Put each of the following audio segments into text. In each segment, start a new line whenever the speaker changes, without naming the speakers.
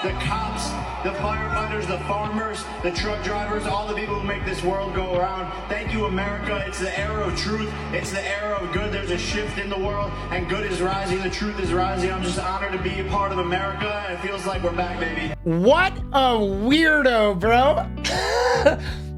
the cops, the firefighters, the farmers, the truck drivers, all the people who make this world go around. Thank you, America. It's the era of truth. It's the era of good. There's a shift in the world, and good is rising. The truth is rising. I'm just honored to be a part of America. It feels like we're back, baby.
What a weirdo, bro.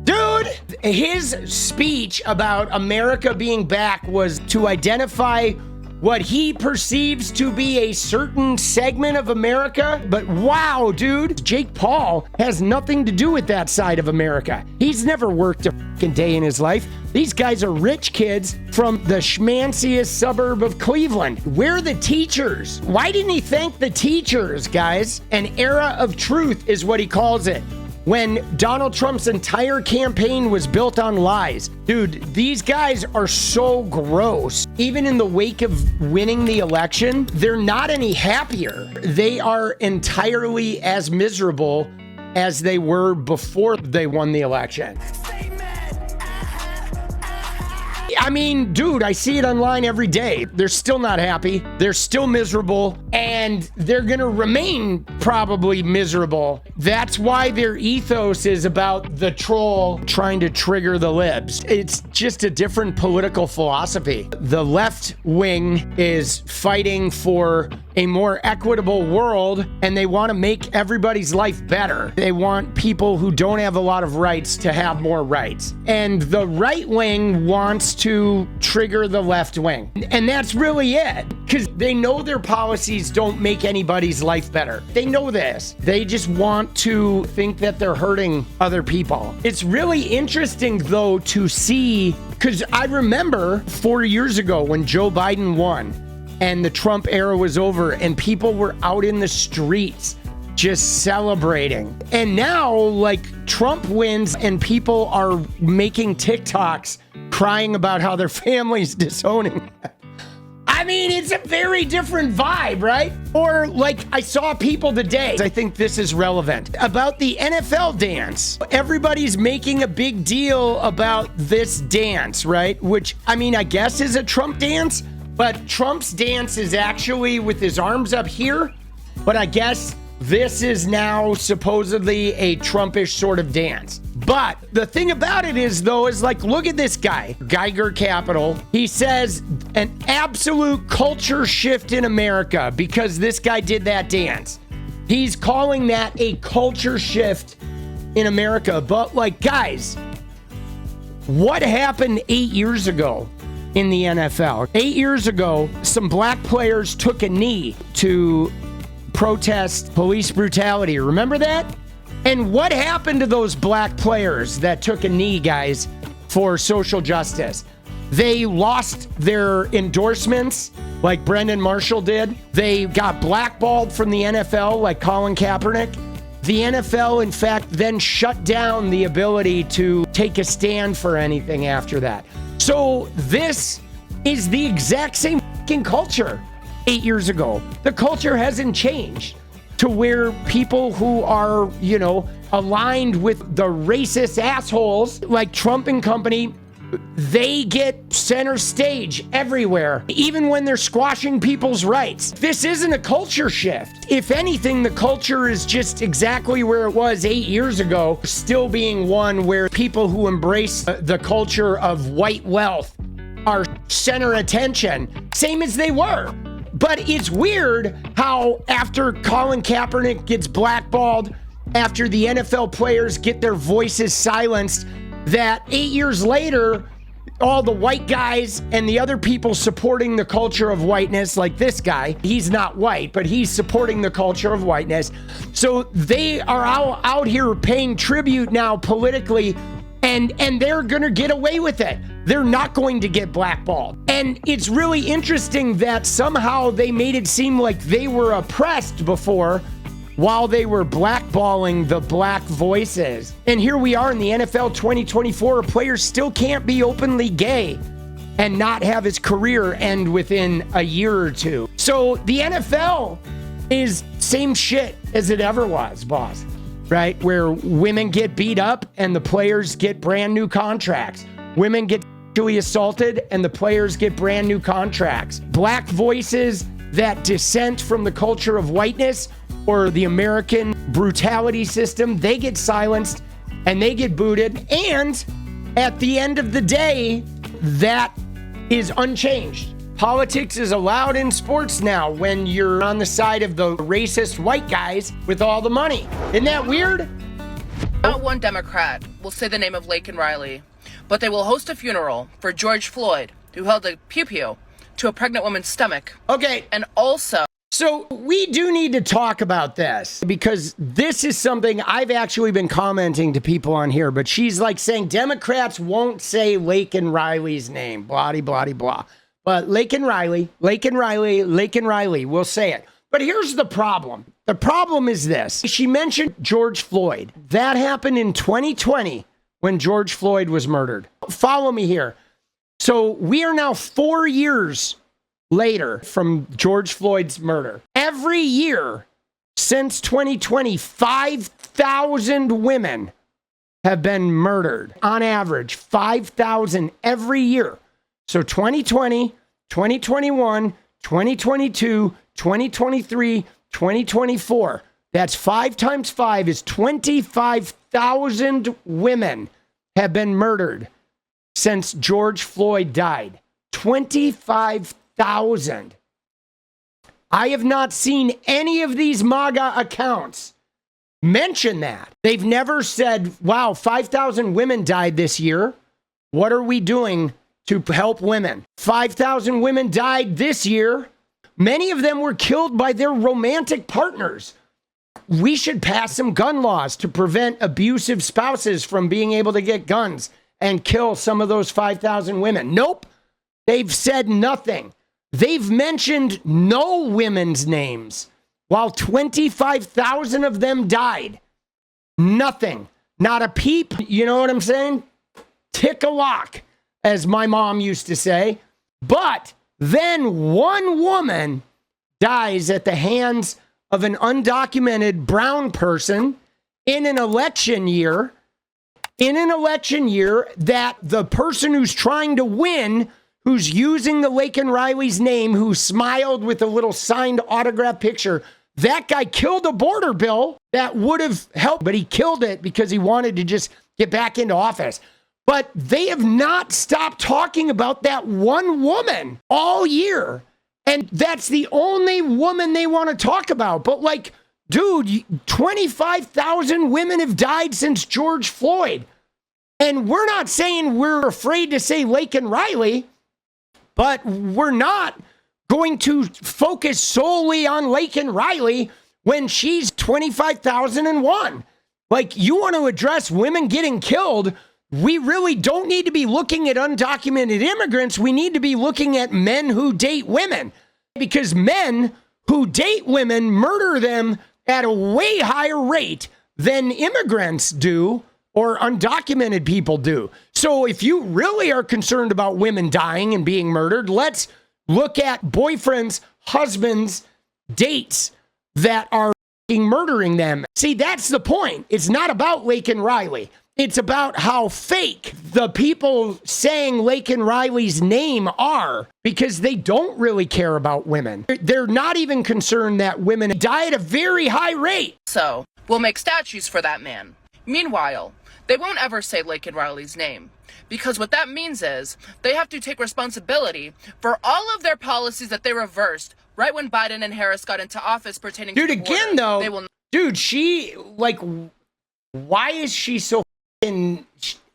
Dude, his speech about America being back was to identify what he perceives to be a certain segment of America. But wow, dude, Jake Paul has nothing to do with that side of America. He's never worked a fucking day in his life. These guys are rich kids from the schmanciest suburb of Cleveland. We're the teachers. Why didn't he thank the teachers, guys? An era of truth is what he calls it. When Donald Trump's entire campaign was built on lies. Dude, these guys are so gross. Even in the wake of winning the election, they're not any happier. They are entirely as miserable as they were before they won the election. I mean, dude, I see it online every day. They're still not happy. They're still miserable, and they're going to remain probably miserable. That's why their ethos is about the troll trying to trigger the libs. It's just a different political philosophy. The left wing is fighting for a more equitable world, and they want to make everybody's life better. They want people who don't have a lot of rights to have more rights. And the right wing wants to trigger the left wing. And that's really it, because they know their policies don't make anybody's life better. They know this. They just want to think that they're hurting other people. It's really interesting, though, to see, because I remember 4 years ago when Joe Biden won, and the Trump era was over, and people were out in the streets just celebrating. And now, like, Trump wins and people are making TikToks crying about how their family's disowning. I mean, it's a very different vibe, right? Or like I saw people today, I think this is relevant, about the NFL dance. Everybody's making a big deal about this dance, right? Which, I mean, I guess is a Trump dance. But Trump's dance is actually with his arms up here. But I guess this is now supposedly a Trumpish sort of dance. But the thing about it is, though, is like, look at this guy, Geiger Capital. He says an absolute culture shift in America because this guy did that dance. He's calling that a culture shift in America. But like, guys, what happened 8 years ago in the NFL? 8 years ago, some black players took a knee to protest police brutality. Remember that? And what happened to those black players that took a knee, guys, for social justice? They lost their endorsements like Brendan Marshall did. They got blackballed from the NFL like Colin Kaepernick. The NFL, in fact, then shut down the ability to take a stand for anything after that. So this is the exact same fucking culture 8 years ago. The culture hasn't changed to where people who are, you know, aligned with the racist assholes like Trump and company, they get center stage everywhere, even when they're squashing people's rights. This isn't a culture shift. If anything, the culture is just exactly where it was 8 years ago, still being one where people who embrace the culture of white wealth are center attention, same as they were. But it's weird how after Colin Kaepernick gets blackballed, after the NFL players get their voices silenced, that 8 years later, all the white guys and the other people supporting the culture of whiteness, like this guy, he's not white, but he's supporting the culture of whiteness. So they are out here paying tribute now politically, and they're gonna get away with it. They're not going to get blackballed. And it's really interesting that somehow they made it seem like they were oppressed before while they were blackballing the black voices. And here we are in the NFL 2024, a player still can't be openly gay and not have his career end within a year or two. So the NFL is same shit as it ever was, boss, right? Where women get beat up and the players get brand new contracts. Women get sexually assaulted and the players get brand new contracts. Black voices that dissent from the culture of whiteness or the American brutality system, they get silenced and they get booted. And at the end of the day, that is unchanged. Politics is allowed in sports now when you're on the side of the racist white guys with all the money. Isn't that weird?
Not one Democrat will say the name of Laken Riley, but they will host a funeral for George Floyd, who held a pew-pew to a pregnant woman's stomach.
Okay.
And also...
So we do need to talk about this because this is something I've actually been commenting to people on here, but she's like saying Democrats won't say Laken Riley's name, blah, blah, blah. But Laken Riley will say it. But here's the problem. The problem is this. She mentioned George Floyd. That happened in 2020 when George Floyd was murdered. Follow me here. So we are now 4 years later from George Floyd's murder. Every year since 2020, 5,000 women have been murdered. On average, 5,000 every year. So 2020, 2021, 2022, 2023, 2024. That's 5 times 5 is 25,000 women have been murdered since George Floyd died. 25,000. I have not seen any of these MAGA accounts mention that. They've never said, wow, 5,000 women died this year. What are we doing to help women? 5,000 women died this year. Many of them were killed by their romantic partners. We should pass some gun laws to prevent abusive spouses from being able to get guns and kill some of those 5,000 women. Nope. They've said nothing. They've mentioned no women's names while 25,000 of them died. Nothing. Not a peep. You know what I'm saying? Tick a lock, as my mom used to say. But then one woman dies at the hands of an undocumented brown person in an election year. In an election year that the person who's trying to win, who's using the Laken Riley's name, who smiled with a little signed autograph picture, that guy killed a border bill that would have helped, but he killed it because he wanted to just get back into office. But they have not stopped talking about that one woman all year. And that's the only woman they want to talk about. But like, dude, 25,000 women have died since George Floyd. And we're not saying we're afraid to say Laken Riley, but we're not going to focus solely on Laken Riley when she's 25,001. Like, you want to address women getting killed, we really don't need to be looking at undocumented immigrants. We need to be looking at men who date women, because men who date women murder them at a way higher rate than immigrants do or undocumented people do. So if you really are concerned about women dying and being murdered, let's look at boyfriends, husbands, dates that are murdering them. See, that's the point. It's not about Laken Riley. It's about how fake the people saying Laken Riley's name are, because they don't really care about women. They're not even concerned that women die at a very high rate.
So, we'll make statues for that man. Meanwhile, they won't ever say Laken Riley's name, because what that means is they have to take responsibility for all of their policies that they reversed right when Biden and Harris got into office pertaining to the border.
Dude, again, though,
they will
dude, she, like, why is she so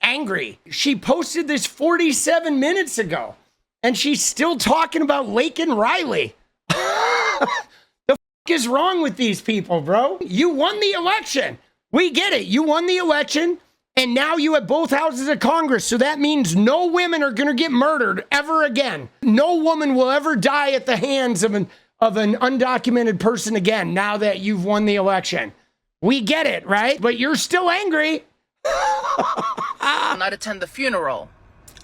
angry? She posted this 47 minutes ago, and she's still talking about Laken Riley. The is wrong with these people, bro? You won the election. We get it. You won the election, and now you have both houses of Congress. So that means no women are going to get murdered ever again. No woman will ever die at the hands of an undocumented person again now that you've won the election. We get it, right? But you're still angry.
not attend the funeral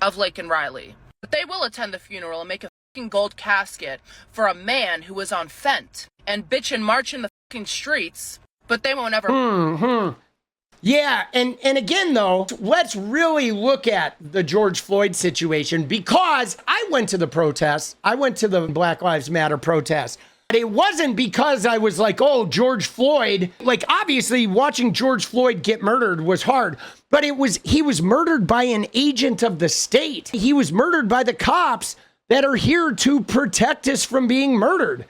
of Laken Riley, but they will attend the funeral and make a fucking gold casket for a man who was on Fent and bitch and march in the fucking streets, but they won't ever.
Yeah, and again, though, let's really look at the George Floyd situation, because I went to the protests. I went to the Black Lives Matter protests. It wasn't because I was like, oh, George Floyd. Like, obviously, watching George Floyd get murdered was hard, but he was murdered by an agent of the state. He was murdered by the cops that are here to protect us from being murdered.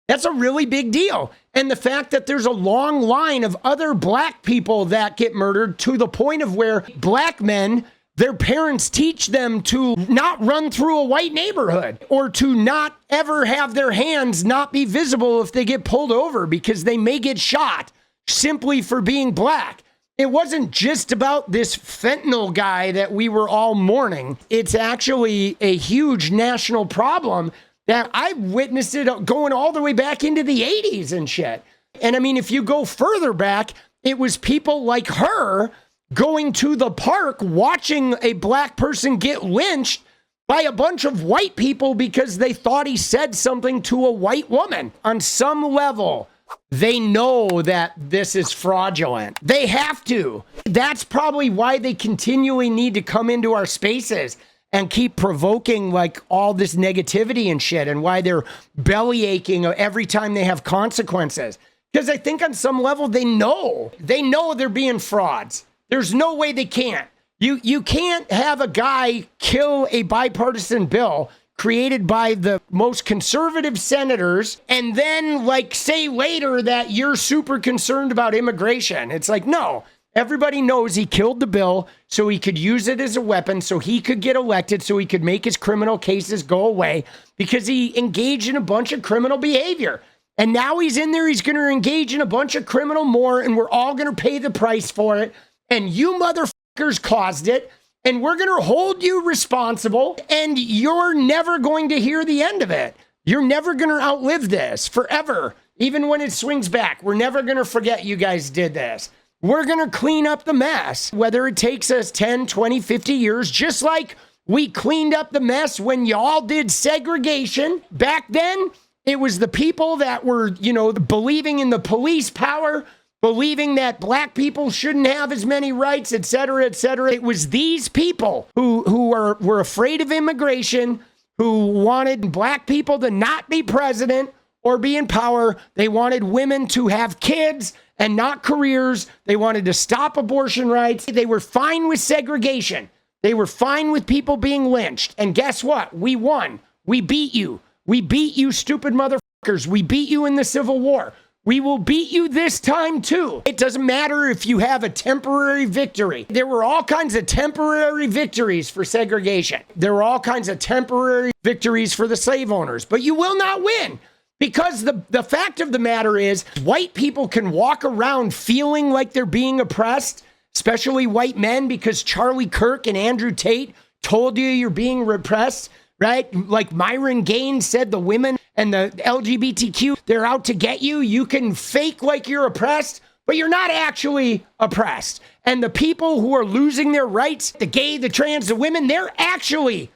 That's a really big deal. And the fact that there's a long line of other black people that get murdered, to the point of where black men, their parents teach them to not run through a white neighborhood, or to not ever have their hands not be visible if they get pulled over because they may get shot simply for being black. It wasn't just about this fentanyl guy that we were all mourning. It's actually a huge national problem that I've witnessed it going all the way back into the 80s and shit. And I mean, if you go further back, it was people like her going to the park, watching a black person get lynched by a bunch of white people because they thought he said something to a white woman. On some level, they know that this is fraudulent. They have to. That's probably why they continually need to come into our spaces and keep provoking like all this negativity and shit, and why they're belly aching every time they have consequences. Because I think on some level, they know they're being frauds. There's no way they can't. You can't have a guy kill a bipartisan bill created by the most conservative senators and then like say later that you're super concerned about immigration. It's like, no, everybody knows he killed the bill so he could use it as a weapon, so he could get elected, so he could make his criminal cases go away, because he engaged in a bunch of criminal behavior. And now he's in there, he's going to engage in a bunch of criminal more, and we're all going to pay the price for it. And you motherfuckers caused it, and we're going to hold you responsible, and you're never going to hear the end of it. You're never going to outlive this forever. Even when it swings back, we're never going to forget you guys did this. We're going to clean up the mess, whether it takes us 10, 20, 50 years, just like we cleaned up the mess when y'all did segregation. Back then, it was the people that were, believing in the police power, believing that black people shouldn't have as many rights, et cetera, et cetera. It was these people who were afraid of immigration, who wanted black people to not be president or be in power. They wanted women to have kids and not careers. They wanted to stop abortion rights. They were fine with segregation. They were fine with people being lynched. And guess what? We won. We beat you. We beat you, stupid motherfuckers. We beat you in the Civil War. We will beat you this time too. It doesn't matter if you have a temporary victory. There were all kinds of temporary victories for segregation. There were all kinds of temporary victories for the slave owners, but you will not win, because the fact of the matter is white people can walk around feeling like they're being oppressed, especially white men, because Charlie Kirk and Andrew Tate told you you're being repressed, right? Like Myron Gaines said, the women and the LGBTQ, they're out to get you. You can fake like you're oppressed, but you're not actually oppressed. And the people who are losing their rights, the gay, the trans, the women, they're actually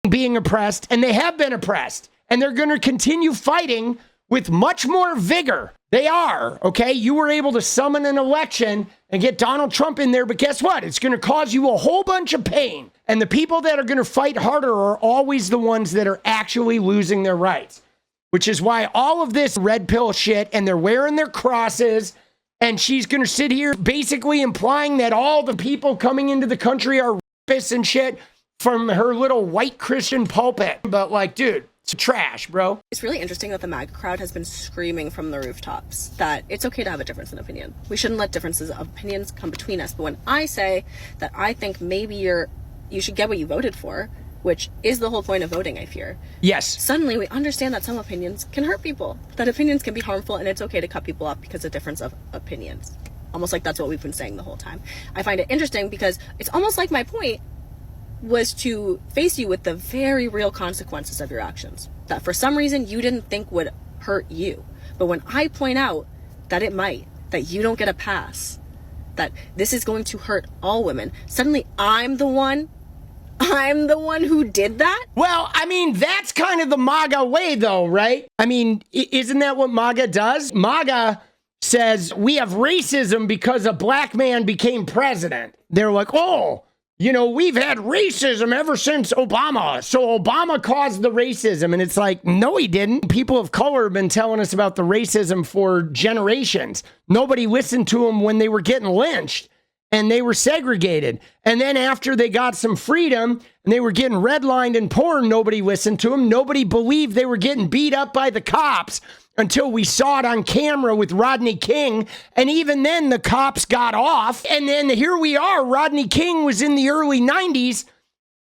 being oppressed, and they have been oppressed. And they're going to continue fighting with much more vigor. They are, okay? You were able to summon an election and get Donald Trump in there, but guess what? It's going to cause you a whole bunch of pain. And the people that are going to fight harder are always the ones that are actually losing their rights, which is why all of this red pill shit, and they're wearing their crosses, and she's going to sit here basically implying that all the people coming into the country are rapists and shit from her little white Christian pulpit. But like, dude, it's trash, bro.
It's really interesting that the MAGA crowd has been screaming from the rooftops that it's okay to have a difference in opinion. We shouldn't let differences of opinions come between us. But when I say that I think maybe you should get what you voted for, which is the whole point of voting, I fear.
Yes.
Suddenly we understand that some opinions can hurt people, that opinions can be harmful, and it's okay to cut people off because of difference of opinions. Almost like that's what we've been saying the whole time. I find it interesting because it's almost like my point was to face you with the very real consequences of your actions that for some reason you didn't think would hurt you. But when I point out that it might, that you don't get a pass, that this is going to hurt all women, suddenly I'm the one who did that?
Well, I mean, that's kind of the MAGA way though, right? I mean, isn't that what MAGA does? MAGA says we have racism because a black man became president. They're like, oh, you know, we've had racism ever since Obama. So Obama caused the racism. And it's like, no, he didn't. People of color have been telling us about the racism for generations. Nobody listened to them when they were getting lynched and they were segregated. And then after they got some freedom and they were getting redlined in porn, nobody listened to them. Nobody believed they were getting beat up by the cops until we saw it on camera with Rodney King. And even then, the cops got off. And then here we are. Rodney King was in the early 90s.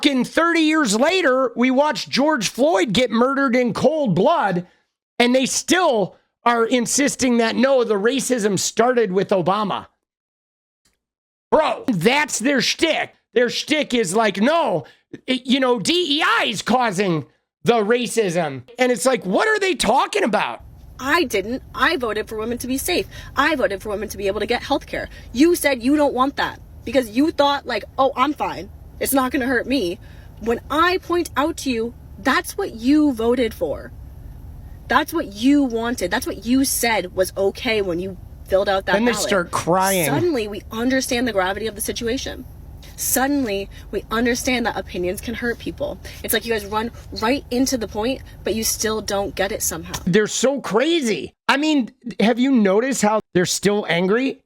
And 30 years later, we watched George Floyd get murdered in cold blood. And they still are insisting that, no, the racism started with Obama. Bro, that's their shtick. Their shtick is like, no, you know, DEI is causing the racism. And it's like, what are they talking about?
I didn't. I voted for women to be safe. I voted for women to be able to get health care. You said you don't want that because you thought like, oh, I'm fine. It's not going to hurt me. When I point out to you, that's what you voted for. That's what you wanted. That's what you said was okay when you filled out that ballot.
Then they start crying.
Suddenly, we understand the gravity of the situation. Suddenly, we understand that opinions can hurt people. It's like you guys run right into the point, but you still don't get it somehow.
They're so crazy. I mean, have you noticed how they're still angry?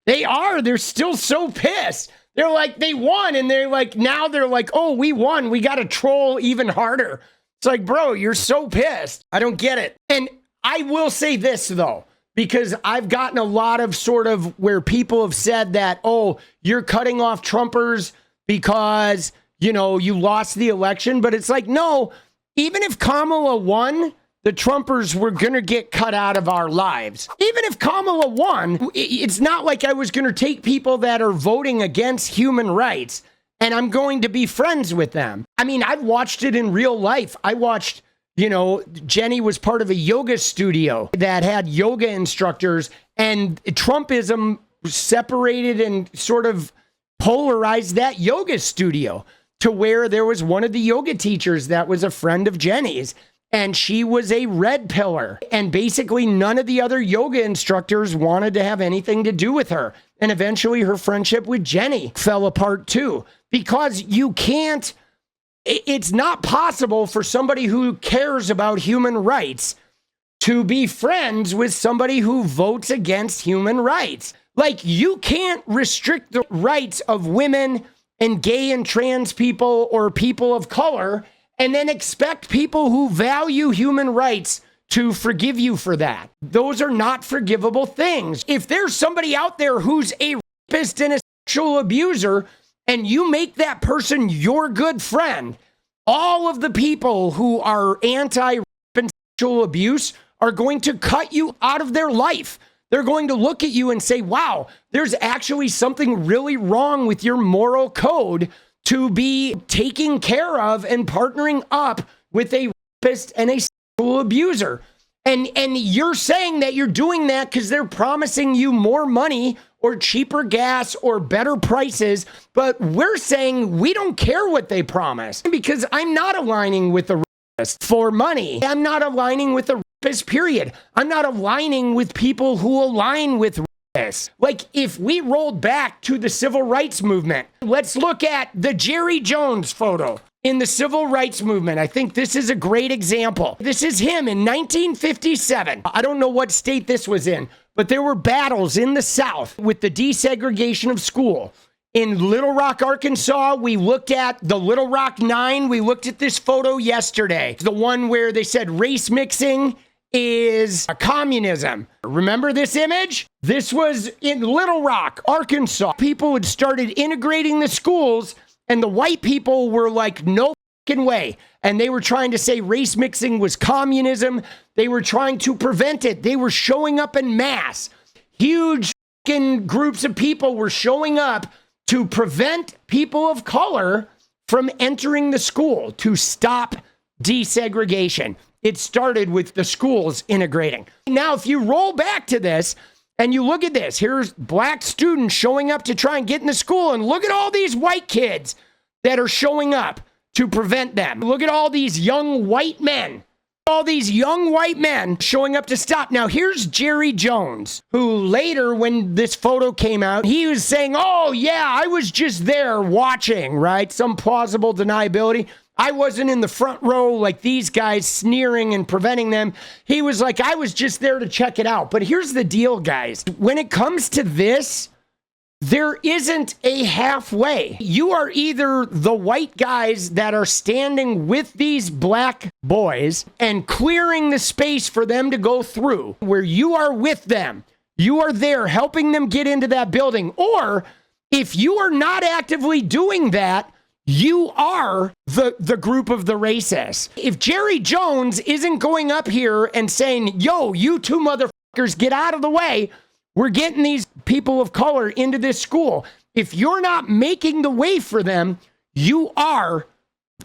They are. They're still so pissed. They're like, they won. And they're like, now they're like, oh, we won. We got to troll even harder. It's like, bro, you're so pissed. I don't get it. And I will say this, though. Because I've gotten a lot of sort of where people have said that, oh, you're cutting off Trumpers because, you know, you lost the election. But it's like, no, even if Kamala won, the Trumpers were going to get cut out of our lives. Even if Kamala won, it's not like I was going to take people that are voting against human rights and I'm going to be friends with them. I mean, I've watched it in real life. I watched, you know, Jenny was part of a yoga studio that had yoga instructors, and Trumpism separated and sort of polarized that yoga studio to where there was one of the yoga teachers that was a friend of Jenny's, and she was a red pillar. And basically none of the other yoga instructors wanted to have anything to do with her. And eventually her friendship with Jenny fell apart too, because you can't. It's not possible for somebody who cares about human rights to be friends with somebody who votes against human rights. Like, you can't restrict the rights of women and gay and trans people or people of color and then expect people who value human rights to forgive you for that. Those are not forgivable things. If there's somebody out there who's a rapist and a sexual abuser, and you make that person your good friend, all of the people who are anti-rape and sexual abuse are going to cut you out of their life. They're going to look at you and say, wow, there's actually something really wrong with your moral code to be taking care of and partnering up with a rapist and a sexual abuser. And you're saying that you're doing that because they're promising you more money or cheaper gas or better prices. But we're saying we don't care what they promise because I'm not aligning with the rapist for money. I'm not aligning with the rapist, period. I'm not aligning with people who align with rapists. Like, if we rolled back to the civil rights movement, let's look at the Jerry Jones photo in the civil rights movement. I think this is a great example. This is him in 1957. I don't know what state this was in, but there were battles in the South with the desegregation of school. In Little Rock, Arkansas, we looked at the Little Rock 9. We looked at this photo yesterday. The one where they said race mixing is communism. Remember this image? This was in Little Rock, Arkansas. People had started integrating the schools, and the white people were like, no fucking way. And they were trying to say race mixing was communism. They were trying to prevent it. They were showing up in mass. Huge fucking groups of people were showing up to prevent people of color from entering the school, to stop desegregation. It started with the schools integrating. Now, if you roll back to this and you look at this, here's black students showing up to try and get into school, and look at all these white kids that are showing up to prevent them. Look at all these young white men all these young white men showing up to stop. Now, here's Jerry Jones, who later, when this photo came out, he was saying, oh, yeah, I was just there watching, right? Some plausible deniability. I wasn't in the front row like these guys sneering and preventing them. He was like, I was just there to check it out. But here's the deal, guys. When it comes to this, there isn't a halfway. You are either the white guys that are standing with these black boys and clearing the space for them to go through, where you are with them. You are there helping them get into that building. Or if you are not actively doing that, you are the group of the racists. If Jerry Jones isn't going up here and saying, yo, you two motherfuckers, get out of the way. We're getting these people of color into this school. If you're not making the way for them, you are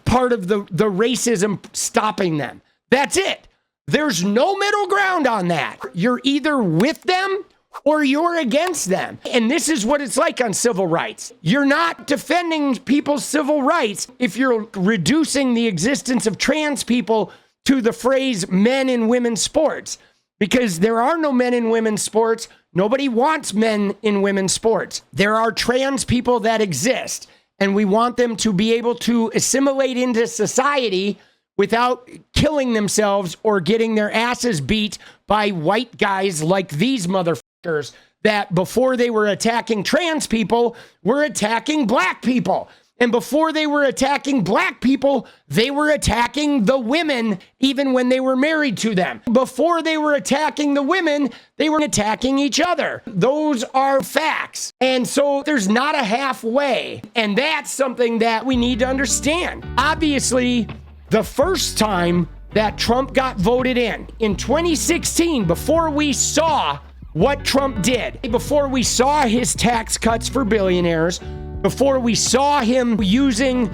part of the racism stopping them. That's it. There's no middle ground on that. You're either with them or you're against them. And this is what it's like on civil rights. You're not defending people's civil rights if you're reducing the existence of trans people to the phrase men in women's sports. Because there are no men in women's sports. Nobody wants men in women's sports. There are trans people that exist, and we want them to be able to assimilate into society without killing themselves or getting their asses beat by white guys like these motherfuckers that before they were attacking trans people, were attacking black people. And before they were attacking black people, they were attacking the women, even when they were married to them. Before they were attacking the women, they were attacking each other. Those are facts. And so there's not a halfway. And that's something that we need to understand. Obviously, the first time that Trump got voted in 2016, before we saw what Trump did, before we saw his tax cuts for billionaires, before we saw him using,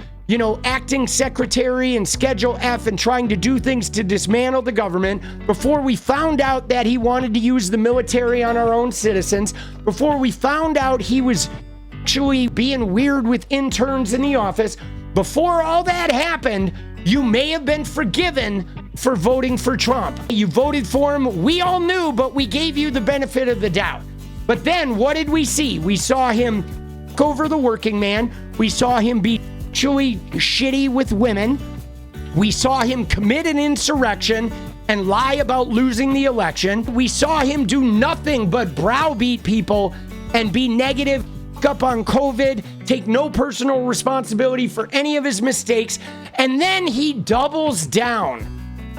acting secretary and Schedule F and trying to do things to dismantle the government, before we found out that he wanted to use the military on our own citizens, before we found out he was actually being weird with interns in the office, before all that happened, you may have been forgiven for voting for Trump. You voted for him. We all knew, but we gave you the benefit of the doubt. But then what did we see? We saw him over the working man. We saw him be actually shitty with women. We saw him commit an insurrection and lie about losing the election. We saw him do nothing but browbeat people and be negative, up on COVID, take no personal responsibility for any of his mistakes. And then he doubles down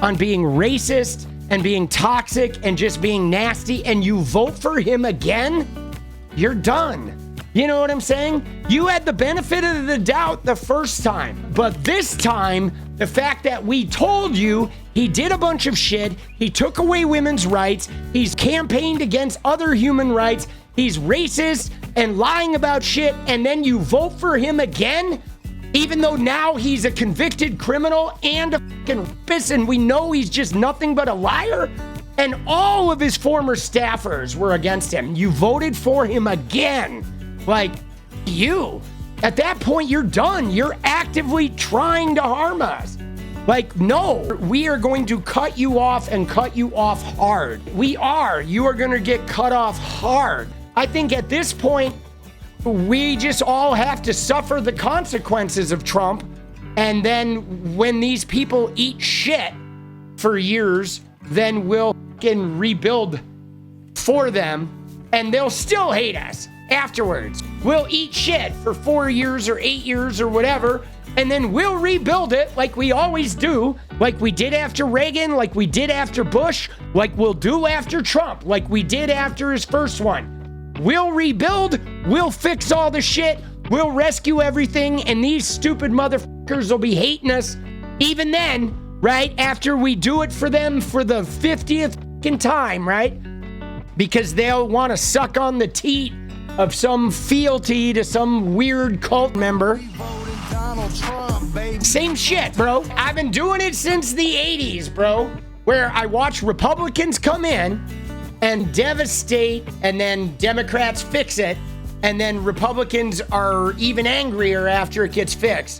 on being racist and being toxic and just being nasty, and you vote for him again, you're done. You know what I'm saying? You had the benefit of the doubt the first time, but this time, the fact that we told you he did a bunch of shit, he took away women's rights, he's campaigned against other human rights, he's racist and lying about shit, and then you vote for him again, even though now he's a convicted criminal and a fucking rapist, and we know he's just nothing but a liar, and all of his former staffers were against him. You voted for him again. Like, you. At that point, you're done. You're actively trying to harm us. Like, no, we are going to cut you off and cut you off hard. We are. You are going to get cut off hard. I think at this point, we just all have to suffer the consequences of Trump. And then when these people eat shit for years, then we'll fucking rebuild for them and they'll still hate us afterwards. We'll eat shit for 4 years or 8 years or whatever, and then we'll rebuild it like we always do, like we did after Reagan, like we did after Bush, like we'll do after Trump, like we did after his first one. We'll rebuild, we'll fix all the shit, we'll rescue everything, and these stupid motherfuckers will be hating us even then, right? After we do it for them for the 50th fucking time, right? Because they'll want to suck on the teat of some fealty to some weird cult member. Same shit, bro. I've been doing it since the 80s, bro, where I watch Republicans come in and devastate, and then Democrats fix it, and then Republicans are even angrier after it gets fixed.